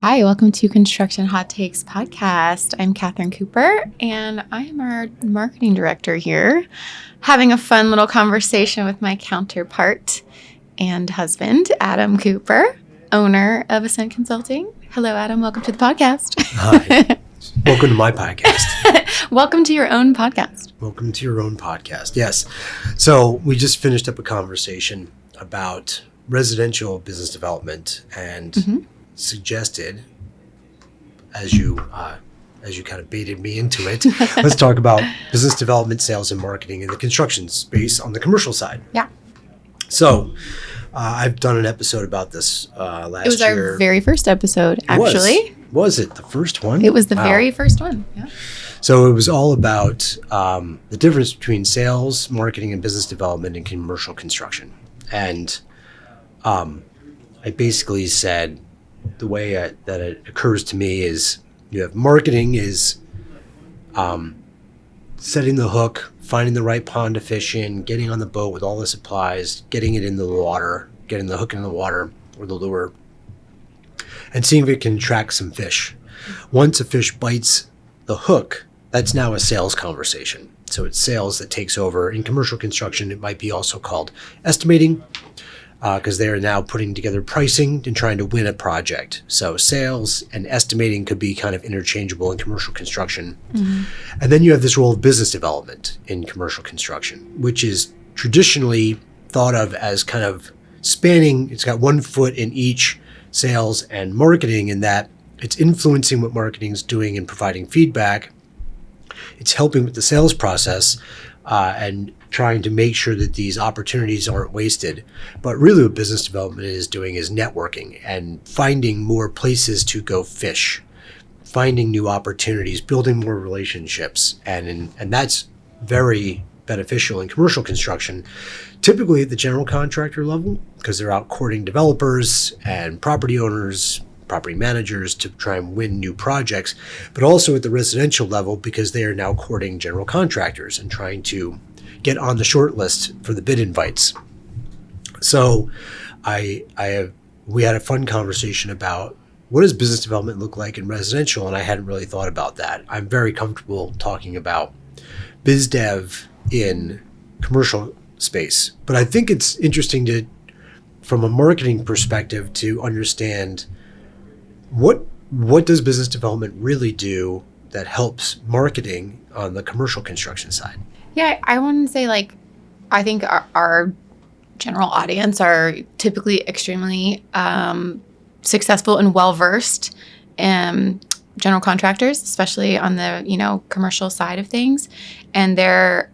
Hi, welcome to Construction Hot Takes podcast. I'm Katherine Cooper, and I am our marketing director here, having a fun little conversation with my counterpart and husband, Adam Cooper, owner of Ascent Consulting. Hello, Adam. Welcome to the podcast. Hi. Welcome to my podcast. Welcome to your own podcast. Welcome to your own podcast. Yes. So we just finished up a conversation about residential business development and suggested, as you kind of baited me into it, let's talk about business development, sales, and marketing in the construction space on the commercial side. Yeah. So I've done an episode about this last year. It was our very first episode, actually. Was it the first one? It was the very first one. Yeah. So it was all about the difference between sales, marketing, and business development in commercial construction. And I basically said the way that it occurs to me is you have marketing is setting the hook, finding the right pond to fish in, getting on the boat with all the supplies, getting it in the water, getting the hook in the water or the lure, and seeing if it can attract some fish. Once a fish bites the hook, that's now a sales conversation. So it's sales that takes over. In commercial construction, it might be also called estimating, because they are now putting together pricing and trying to win a project. So sales and estimating could be kind of interchangeable in commercial construction. Mm-hmm. And then you have this role of business development in commercial construction, which is traditionally thought of as kind of spanning, it's got one foot in each sales and marketing, in that it's influencing what marketing is doing and providing feedback. It's helping with the sales process and trying to make sure that these opportunities aren't wasted. But really what business development is doing is networking and finding more places to go fish, finding new opportunities, building more relationships. And that's very beneficial in commercial construction, typically at the general contractor level, because they're out courting developers and property owners, property managers to try and win new projects, but also at the residential level because they are now courting general contractors and trying to get on the short list for the bid invites. So we had a fun conversation about what does business development look like in residential, and I hadn't really thought about that. I'm very comfortable talking about biz dev in commercial space, but I think it's interesting to, from a marketing perspective, to understand what does business development really do that helps marketing on the commercial construction side? Yeah, I want to say, I think our general audience are typically extremely successful and well-versed general contractors, especially on the, commercial side of things. And their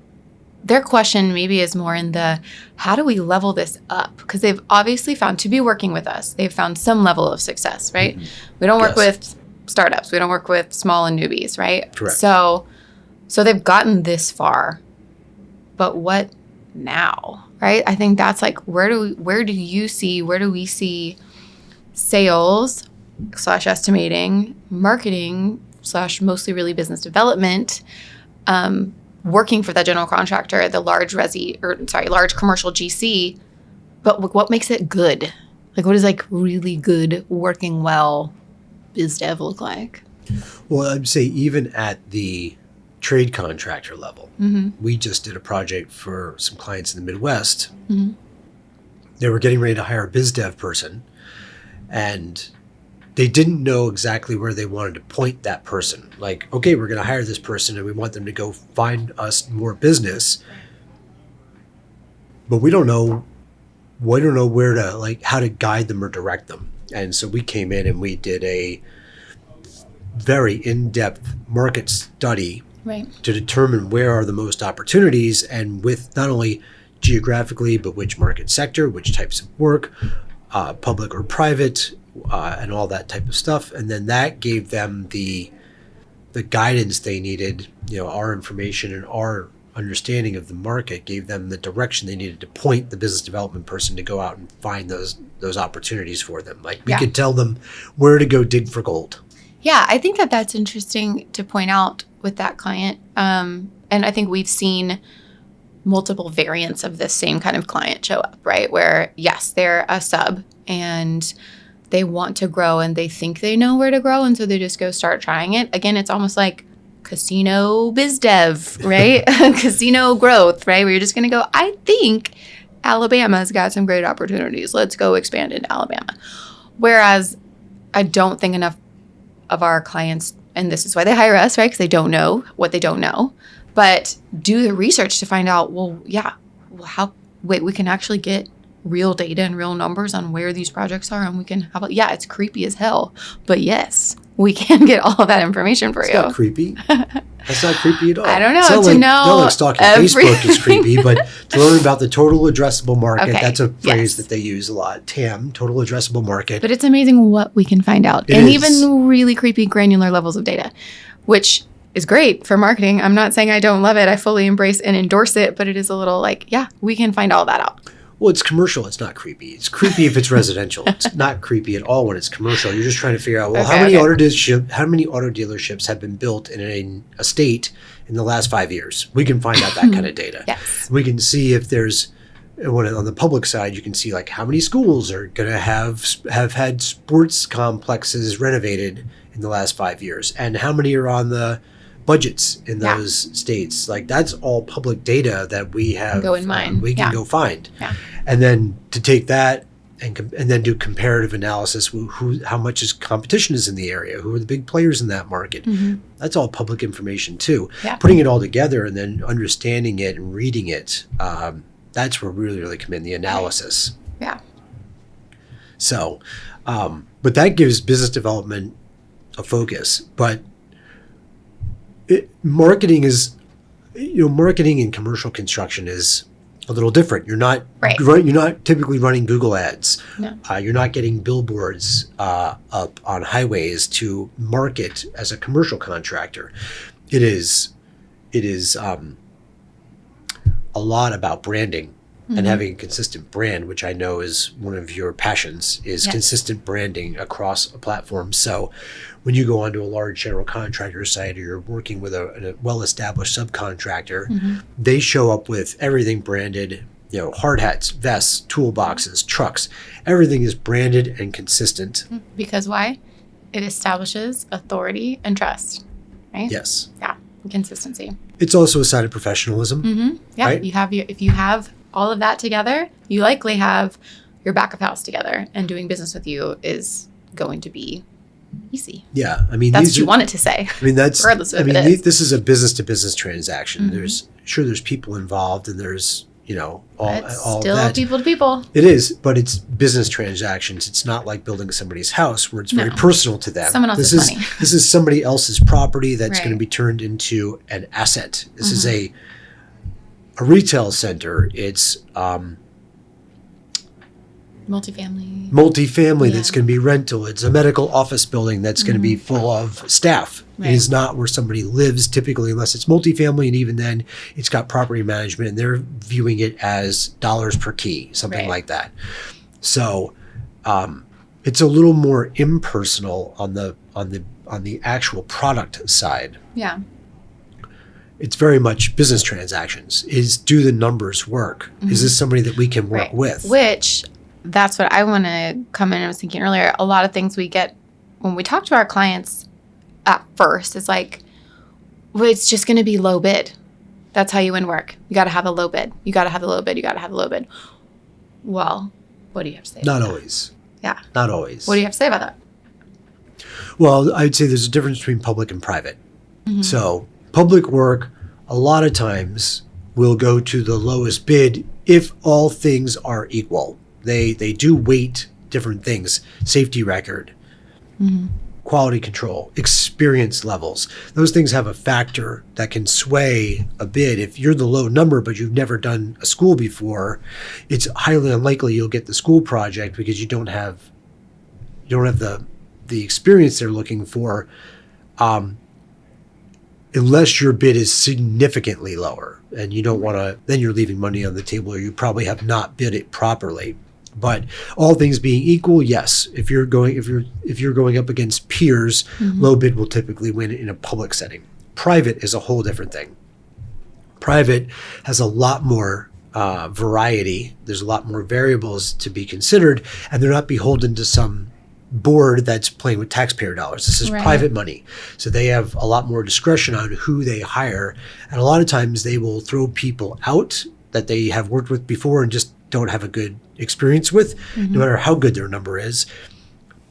question maybe is more in the, how do we level this up? Because they've obviously found, to be working with us, they've found some level of success, right? Mm-hmm. We don't work with startups. We don't work with small and newbies, right? Correct. So they've gotten this far. But what now, right? I think that's where do we see sales / estimating, marketing / mostly really business development, working for that general contractor, the large commercial GC, but what makes it good? What does really good, working well biz dev look like? Well, I'd say even at the trade contractor level. Mm-hmm. We just did a project for some clients in the Midwest. Mm-hmm. They were getting ready to hire a biz dev person, and they didn't know exactly where they wanted to point that person. Okay, we're going to hire this person and we want them to go find us more business, but we don't know where to, how to guide them or direct them. And so we came in and we did a very in-depth market study, right, to determine where are the most opportunities, and with not only geographically, but which market sector, which types of work, public or private, and all that type of stuff. And then that gave them the guidance they needed. Our information and our understanding of the market gave them the direction they needed to point the business development person to go out and find those opportunities for them. We could tell them where to go dig for gold. Yeah, I think that's interesting to point out with that client. And I think we've seen multiple variants of this same kind of client show up, right? Where, yes, they're a sub and they want to grow and they think they know where to grow, and so they just go start trying it. Again, it's almost like casino biz dev, right? Casino growth, right? Where you're just going to go, I think Alabama's got some great opportunities. Let's go expand into Alabama. Whereas I don't think enough of our clients, and this is why they hire us, right? Because they don't know what they don't know, but do the research to find out, we can actually get real data and real numbers on where these projects are, and we can have, it's creepy as hell, but yes, we can get all of that information for you. It's not creepy. That's not creepy at all. I don't know. It's not know like stalking Facebook is creepy, but to learn about the total addressable market, that's a phrase that they use a lot. TAM, total addressable market. But it's amazing what we can find out. Even really creepy granular levels of data, which is great for marketing. I'm not saying I don't love it. I fully embrace and endorse it, but it is a little like, we can find all that out. Well, it's commercial. It's not creepy. It's creepy if it's residential. It's not creepy at all when it's commercial. You're just trying to figure out, how many auto dealerships have been built in a state in the last 5 years? We can find out that kind of data. Yes. We can see if there's, on the public side, you can see like how many schools are going to have had sports complexes renovated in the last 5 years, and how many are on the budgets in those states. Like, that's all public data that we have. Go in mind. We can go find. Yeah. And then to take that and then do comparative analysis, how much competition is in the area, who are the big players in that market. Mm-hmm. That's all public information too. Yeah. Putting it all together and then understanding it and reading it, that's where we really come in, the analysis. Yeah. So, but that gives business development a focus. But marketing in commercial construction is a little different. You're not typically running Google ads. No. You're not getting billboards up on highways to market as a commercial contractor. It is a lot about branding and having a consistent brand, which I know is one of your passions, is consistent branding across a platform. So when you go onto a large general contractor site, or you're working with a well-established subcontractor, they show up with everything branded, hard hats, vests, toolboxes, trucks. Everything is branded and consistent. Because why? It establishes authority and trust, right? Yes. Yeah, consistency. It's also a sign of professionalism. Mm-hmm. Yeah, right? If you have all of that together, you likely have your back of house together, and doing business with you is going to be easy. Yeah, I mean, that's what you want it to say. I mean, regardless of it is. This is a business to business transaction. There's people involved, and there's all still that. People to people. It is, but it's business transactions. It's not like building somebody's house where it's very personal to them. Someone else's money. This is somebody else's property that's going to be turned into an asset. This is a retail center. It's multifamily that's going to be rental. It's a medical office building that's going to be full of staff. Right. It is not where somebody lives typically, unless it's multifamily, and even then it's got property management, and they're viewing it as dollars per key, something like that. So it's a little more impersonal on the actual product side. Yeah. It's very much business transactions. Do the numbers work? Is this somebody that we can work with? Which, that's what I want to come in. I was thinking earlier, a lot of things we get when we talk to our clients at first, it's like, well, it's just going to be low bid. That's how you win work. You got to have a low bid. You got to have the low bid. You got to have the low bid. Well, what do you have to say about Not that? always. Yeah. Not always. What do you have to say about that? Well, I'd say there's a difference between public and private. So public work, a lot of times, will go to the lowest bid if all things are equal. They do weight different things: safety record, quality control, experience levels. Those things have a factor that can sway a bid. If you're the low number but you've never done a school before, it's highly unlikely you'll get the school project because you don't have the experience they're looking for, unless your bid is significantly lower, and you don't want to. Then you're leaving money on the table, or you probably have not bid it properly. But all things being equal, yes. If you're going up against peers, low bid will typically win in a public setting. Private is a whole different thing. Private has a lot more variety. There's a lot more variables to be considered, and they're not beholden to some board that's playing with taxpayer dollars. This is Right. private money. So they have a lot more discretion on who they hire. And a lot of times they will throw people out that they have worked with before and just don't have a good experience with, no matter how good their number is.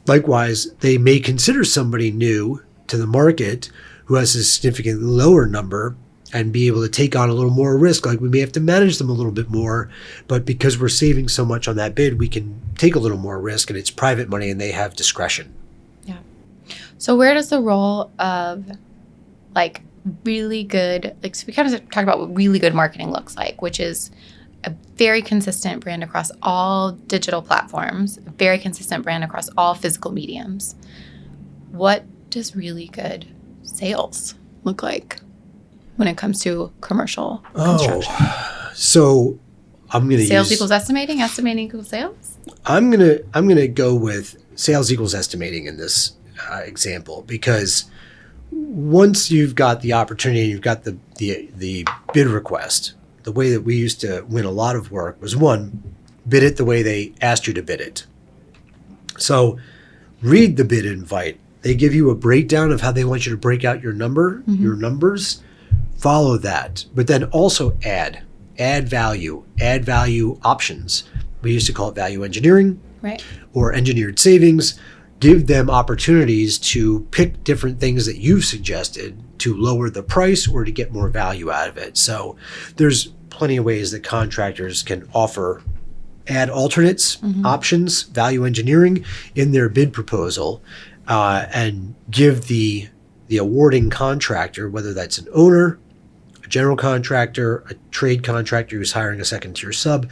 Likewise, they may consider somebody new to the market who has a significantly lower number and be able to take on a little more risk. Like we may have to manage them a little bit more, but because we're saving so much on that bid, we can take a little more risk, and it's private money and they have discretion. Yeah. So where does the role of like really good, like so we kind of talk about what really good marketing looks like, which is a very consistent brand across all digital platforms, a very consistent brand across all physical mediums. What does really good sales look like when it comes to commercial construction? So I'm going to Sales equals estimating equals sales? I'm gonna go with sales equals estimating in this example, because once you've got the opportunity, you've got the bid request. The way that we used to win a lot of work was, one, bid it the way they asked you to bid it. So read the bid invite. They give you a breakdown of how they want you to break out your numbers. Follow that, but then also add value options. We used to call it value engineering, Right. or engineered savings. Give them opportunities to pick different things that you've suggested to lower the price or to get more value out of it. So there's plenty of ways that contractors can offer add alternates, options, value engineering in their bid proposal, and give the awarding contractor, whether that's an owner, a general contractor, a trade contractor who's hiring a second tier sub,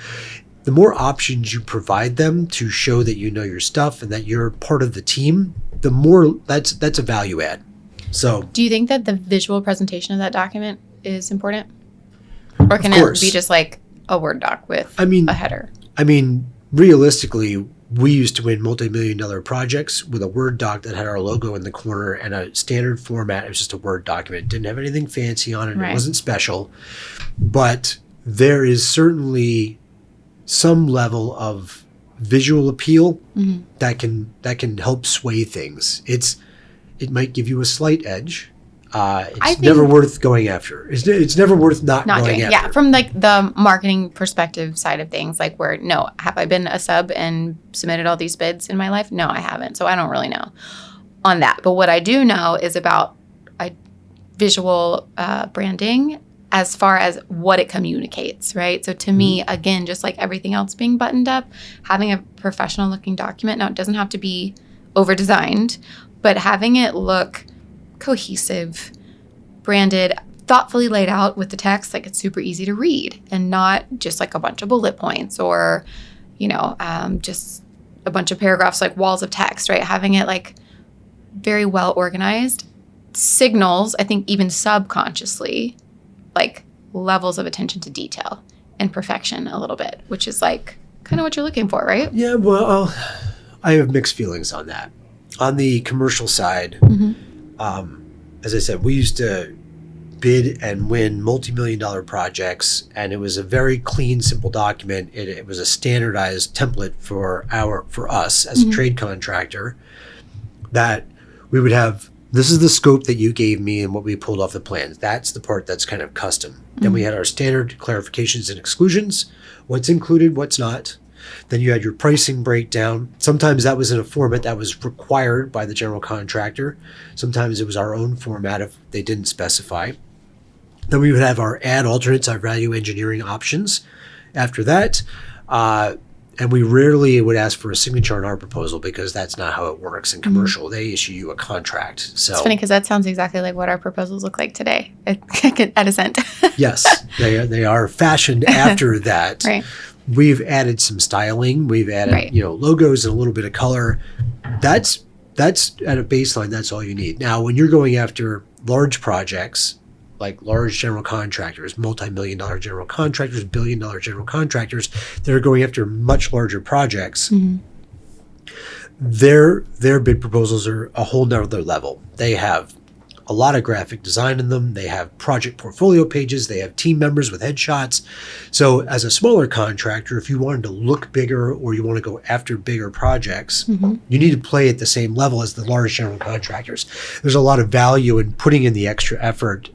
the more options you provide them to show that you know your stuff and that you're part of the team, the more that's a value add. So Do you think that the visual presentation of that document is important? Or can Of course. it be just like a Word doc with a header? I mean, realistically, we used to win multi-million-dollar projects with a Word doc that had our logo in the corner and a standard format. It was just a Word document. It didn't have anything fancy on it. Right. It wasn't special. But there is certainly some level of visual appeal that can help sway things. It might give you a slight edge. It's never worth going after. It's never worth not going doing after. Yeah, from like the marketing perspective side of things, like where have I been a sub and submitted all these bids in my life? No, I haven't. So I don't really know on that. But what I do know is about visual branding as far as what it communicates, right? So to me, again, just like everything else being buttoned up, having a professional looking document, now it doesn't have to be over designed, but having it look cohesive, branded, thoughtfully laid out with the text, like it's super easy to read and not just like a bunch of bullet points or, just a bunch of paragraphs, like walls of text, right? Having it like very well organized signals, I think even subconsciously, like levels of attention to detail and perfection a little bit, which is like kind of what you're looking for, right? Yeah, well, I have mixed feelings on that. On the commercial side, as I said, we used to bid and win multi-million-dollar projects, and it was a very clean, simple document. It was a standardized template for us as a trade contractor that we would have. This is the scope that you gave me and what we pulled off the plans. That's the part that's kind of custom. Then we had our standard clarifications and exclusions, what's included, what's not. Then you had your pricing breakdown. Sometimes that was in a format that was required by the general contractor. Sometimes it was our own format if they didn't specify. Then we would have our add alternates, our value engineering options. After that, and we rarely would ask for a signature on our proposal because that's not how it works in commercial. They issue you a contract. So it's funny because that sounds exactly like what our proposals look like today at Ascent. Yes, they are fashioned after that. Right. We've added some styling. We've added logos and a little bit of color. That's at a baseline. That's all you need. Now, when you're going after large projects, like large general contractors, multi-million-dollar general contractors, billion-dollar general contractors that are going after much larger projects, their bid proposals are a whole nother level. They have a lot of graphic design in them. They have project portfolio pages. They have team members with headshots. So as a smaller contractor, if you wanted to look bigger or you want to go after bigger projects, you need to play at the same level as the large general contractors. There's a lot of value in putting in the extra effort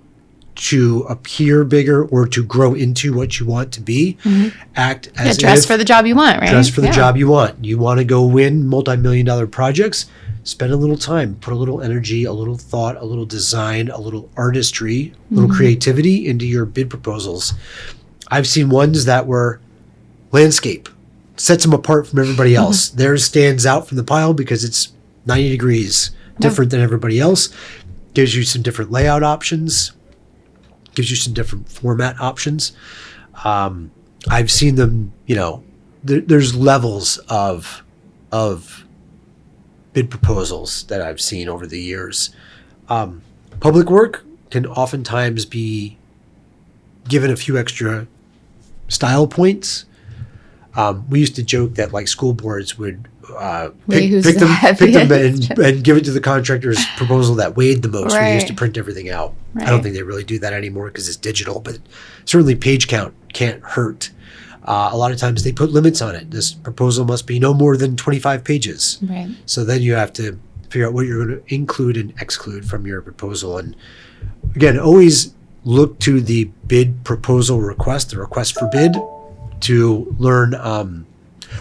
to appear bigger or to grow into what you want to be. Act as dress for the job you want, right? Dress for the job you want. You want to go win multi-million-dollar projects? Spend a little time, put a little energy, a little thought, a little design, a little artistry, a little creativity into your bid proposals. I've seen ones that were landscape, sets them apart from everybody else. Theirs stands out from the pile because it's 90 degrees different than everybody else. Gives you some different layout options, gives you some different format options. I've seen them, there's levels of bid proposals that I've seen over the years. Public work can oftentimes be given a few extra style points. We used to joke that like school boards would pick them and give it to the contractor's proposal that weighed the most. We used to print everything out. I don't think they really do that anymore because it's digital, but certainly page count can't hurt. A lot of times they put limits on it. This proposal must be no more than 25 pages. Right. So then you have to figure out what you're going to include and exclude from your proposal. And again, always look to the bid proposal request, the request for bid, to learn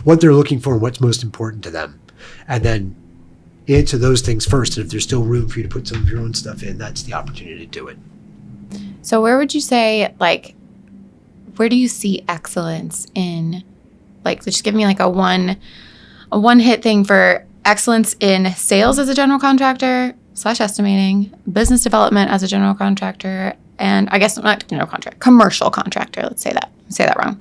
what they're looking for and what's most important to them. And then answer those things first. And if there's still room for you to put some of your own stuff in, that's the opportunity to do it. So where would you say, where do you see excellence in, just give me a one hit thing for excellence in sales as a general contractor / estimating, business development as a general contractor, and I guess not general contractor, commercial contractor. Let's say that. Say that wrong.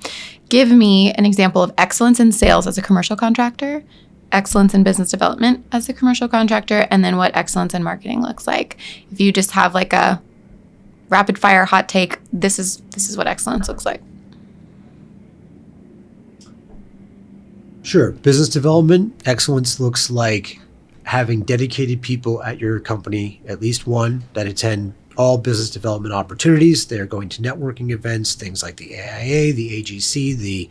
Give me an example of excellence in sales as a commercial contractor, excellence in business development as a commercial contractor, and then what excellence in marketing looks like. If you just have a rapid fire hot take, this is what excellence looks like. Sure. Business development excellence looks like having dedicated people at your company, at least one, that attend all business development opportunities. They're going to networking events, things like the AIA, the AGC, the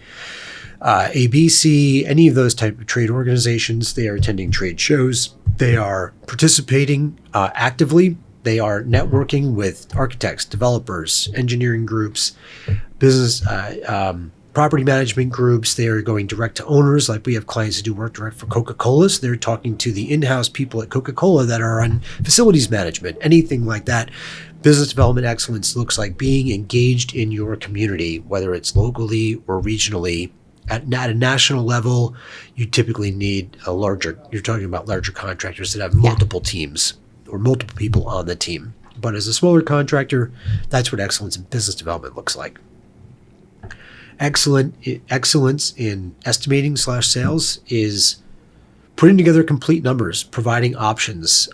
ABC, any of those type of trade organizations. They are attending trade shows. They are participating actively. They are networking with architects, developers, engineering groups, business property management groups. They are going direct to owners. Like we have clients who do work direct for Coca-Cola. So they're talking to the in-house people at Coca-Cola that are on facilities management, anything like that. Business development excellence looks like being engaged in your community, whether it's locally or regionally. At a national level, you typically need you're talking about larger contractors that have multiple teams or multiple people on the team. But as a smaller contractor, that's what excellence in business development looks like. Excellence in estimating / sales is putting together complete numbers, providing options,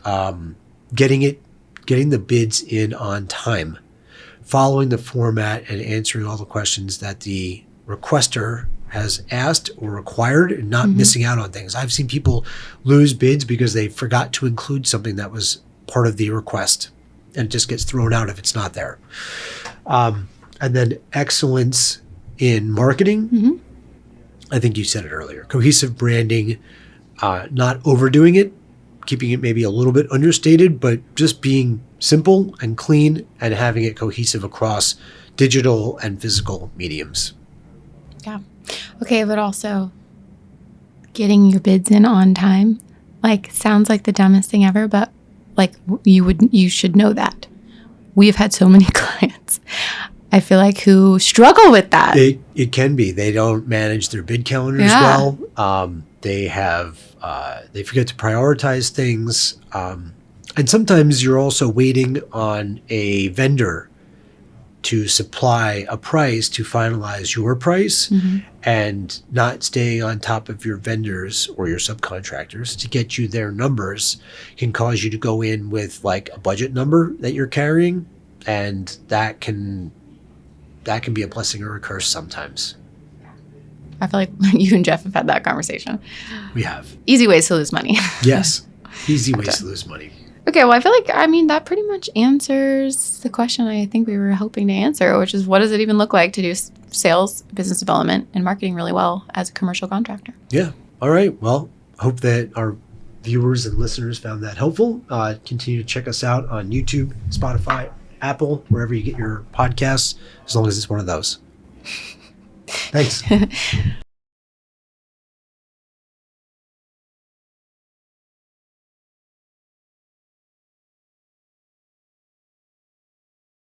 getting the bids in on time, following the format and answering all the questions that the requester has asked or required, and not missing out on things. I've seen people lose bids because they forgot to include something that was part of the request, and it just gets thrown out if it's not there. And then excellence in marketing, I think you said it earlier, cohesive branding, not overdoing it, keeping it maybe a little bit understated, but just being simple and clean and having it cohesive across digital and physical mediums. Yeah. Okay, but also getting your bids in on time, sounds like the dumbest thing ever, but you should know that. We've had so many clients, I feel who struggle with that. It can be. They don't manage their bid calendars well. They forget to prioritize things. And sometimes you're also waiting on a vendor to supply a price to finalize your price, and not staying on top of your vendors or your subcontractors to get you their numbers can cause you to go in with a budget number that you're carrying, and that can be a blessing or a curse sometimes. I feel like you and Jeff have had that conversation. We have. Easy ways to lose money. Yes. Easy ways to lose money. Okay, well, I feel like, I mean, that pretty much answers the question I think we were hoping to answer, which is what does it even look like to do sales, business development, and marketing really well as a commercial contractor? Yeah. All right. Well, hope that our viewers and listeners found that helpful. Continue to check us out on YouTube, Spotify, Apple, wherever you get your podcasts, as long as it's one of those. Thanks.